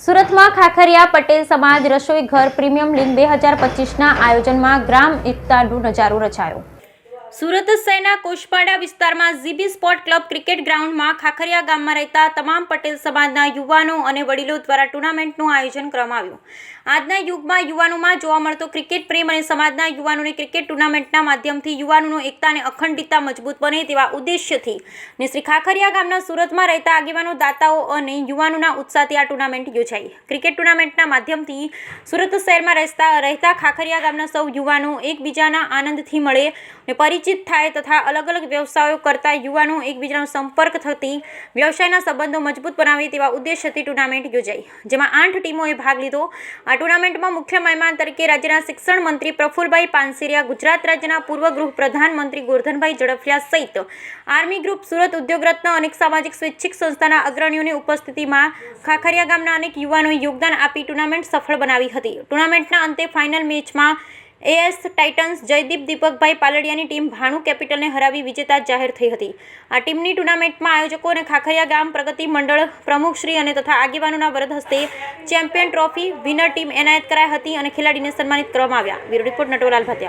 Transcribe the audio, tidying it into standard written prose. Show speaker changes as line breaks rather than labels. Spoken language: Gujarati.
સુરતમાં ખાખરિયા પટેલ સમાજ રસોઈ ઘર પ્રીમિયમ લીગ 2025ના આયોજનમાં ગ્રામ એકતાનો નજારો રચાયો। સુરત શહેરના કોષપાડા વિસ્તારમાં જીબી સ્પોર્ટ ક્લબ ક્રિકેટ ગ્રાઉન્ડમાં ખાખરિયા ગામમાં રહેતા તમામ પટેલ સમાજના યુવાનો અને વડીલો દ્વારા ટુર્નામેન્ટનું આયોજન કરવામાં આવ્યું। આજના યુગમાં યુવાનોમાં જોવા મળતો ક્રિકેટ પ્રેમ અને સમાજના યુવાનોને ક્રિકેટ ટુર્નામેન્ટના માધ્યમથી યુવાનોનો એકતા અને અખંડિતતા મજબૂત બને તેવા ઉદ્દેશ્યથી શ્રી ખાખરિયા ગામના સુરતમાં રહેતા આગેવાનો, દાતાઓ અને યુવાનોના ઉત્સાહથી આ ટુર્નામેન્ટ યોજાઈ। ક્રિકેટ ટુર્નામેન્ટના માધ્યમથી સુરત શહેરમાં રહેતા ખાખરિયા ગામના સૌ યુવાનો એકબીજાના આનંદથી મળે અને પરિચિત થાય તથા અલગ અલગ વ્યવસાયો કરતા યુવાનો એકબીજાનો સંપર્ક થતી વ્યવસાયના સંબંધો મજબૂત બનાવે તેવા ઉદ્દેશ્યથી ટુર્નામેન્ટ યોજાઈ, જેમાં 8 ટીમોએ ભાગ લીધો। આ ટુર્નામેન્ટમાં મુખ્ય મહેમાન તરીકે રાજ્યના શિક્ષણ મંત્રી પ્રફુલભાઈ પાનસેરિયા, ગુજરાત રાજ્યના પૂર્વ ગૃહ પ્રધાનમંત્રી ગોરધનભાઈ ઝડફિયા સહિત આર્મી ગ્રુપ, સુરત ઉદ્યોગ રત્ન, અનેક સામાજિક સ્વૈચ્છિક સંસ્થાના અગ્રણીઓની ઉપસ્થિતિમાં ખાખરિયા ગામના અનેક યુવાનોએ યોગદાન આપી ટુર્નામેન્ટ સફળ બનાવી હતી। ટુર્નામેન્ટના અંતે ફાઇનલ મેચમાં એએસ ટાઇટન્સ જયદીપ દીપકભાઈ પાલડિયાની ટીમ ભાણુ કેપિટલને હરાવી વિજેતા જાહેર થઈ હતી। આ ટીમની ટુર્નામેન્ટમાં આયોજકો અને ખાખરિયા ગામ પ્રગતિ મંડળ પ્રમુખશ્રી અને તથા આગેવાનોના વરદ હસ્તે ચેમ્પિયન ટ્રોફી, વિનર ટીમ એનાયત કરાઈ હતી અને ખેલાડીને સન્માનિત કરવામાં આવ્યા। Bureau report, Natwarlal Bhatia.